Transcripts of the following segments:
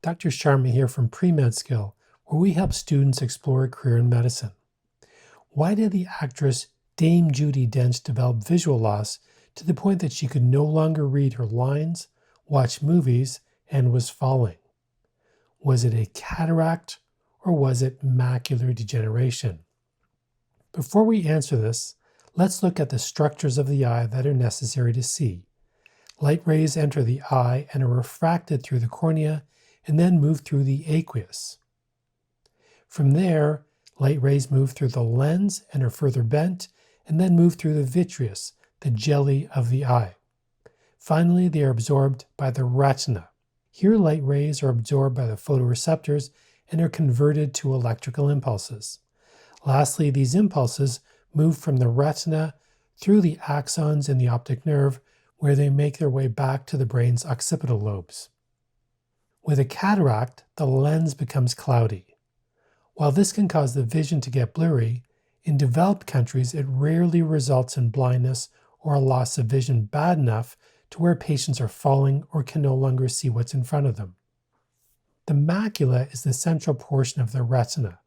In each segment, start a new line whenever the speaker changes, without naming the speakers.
Dr. Sharma here from Medskl, where we help students explore a career in medicine. Why did the actress Dame Judi Dench develop visual loss to the point that she could no longer read her lines, watch movies, and was falling? Was it a cataract or was it macular degeneration? Before we answer this, let's look at the structures of the eye that are necessary to see. Light rays enter the eye and are refracted through the cornea and then move through the aqueous. From there, light rays move through the lens and are further bent and then move through the vitreous, the jelly of the eye. Finally, they are absorbed by the retina. Here, light rays are absorbed by the photoreceptors and are converted to electrical impulses. Lastly, these impulses move from the retina through the axons in the optic nerve, where they make their way back to the brain's occipital lobes. With a cataract, the lens becomes cloudy. While this can cause the vision to get blurry, in developed countries it rarely results in blindness or a loss of vision bad enough to where patients are falling or can no longer see what's in front of them. The macula is the central portion of the retina.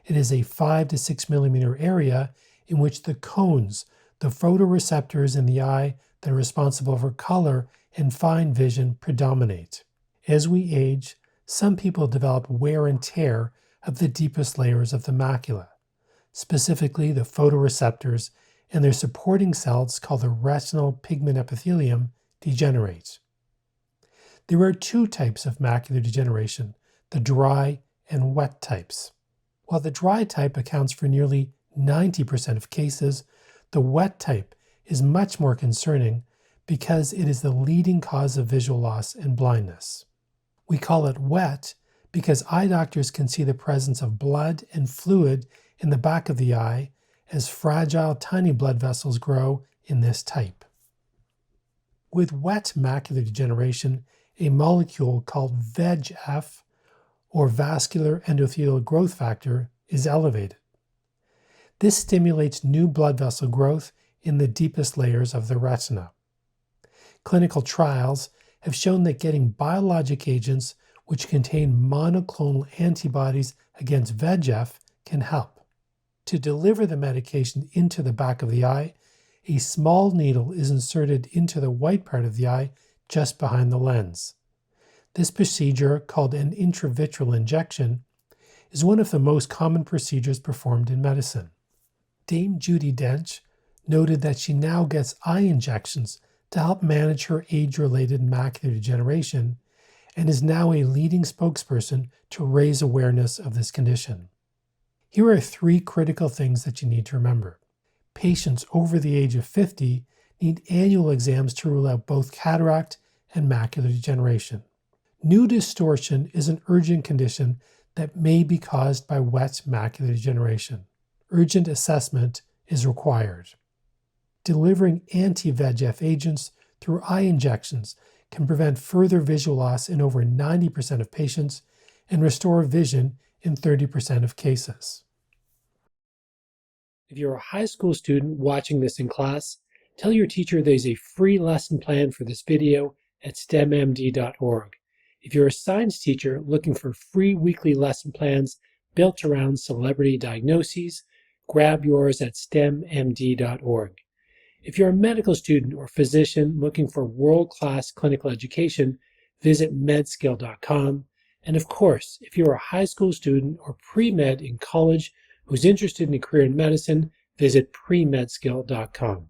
It is a 5 to 6 millimeter area in which the cones, the photoreceptors in the eye that are responsible for color and fine vision, predominate. As we age, some people develop wear and tear of the deepest layers of the macula, specifically the photoreceptors, and their supporting cells called the retinal pigment epithelium degenerate. There are two types of macular degeneration, the dry and wet types. While the dry type accounts for nearly 90% of cases, the wet type is much more concerning because it is the leading cause of visual loss and blindness. We call it wet because eye doctors can see the presence of blood and fluid in the back of the eye as fragile tiny blood vessels grow in this type. With wet macular degeneration, a molecule called VEGF, or vascular endothelial growth factor, is elevated. This stimulates new blood vessel growth in the deepest layers of the retina. Clinical trials have shown that getting biologic agents which contain monoclonal antibodies against VEGF can help. To deliver the medication into the back of the eye, a small needle is inserted into the white part of the eye just behind the lens. This procedure, called an intravitreal injection, is one of the most common procedures performed in medicine. Dame Judi Dench noted that she now gets eye injections to help manage her age-related macular degeneration and is now a leading spokesperson to raise awareness of this condition. Here are 3 critical things that you need to remember. Patients over the age of 50 need annual exams to rule out both cataract and macular degeneration. New distortion is an urgent condition that may be caused by wet macular degeneration. Urgent assessment is required. Delivering anti-VEGF agents through eye injections can prevent further visual loss in over 90% of patients and restore vision in 30% of cases. If you're a high school student watching this in class, tell your teacher there's a free lesson plan for this video at stemmd.org. If you're a science teacher looking for free weekly lesson plans built around celebrity diagnoses, grab yours at stemmd.org. If you're a medical student or physician looking for world-class clinical education, visit Medskl.com. And of course, if you're a high school student or pre-med in college who's interested in a career in medicine, visit Premedskl.com.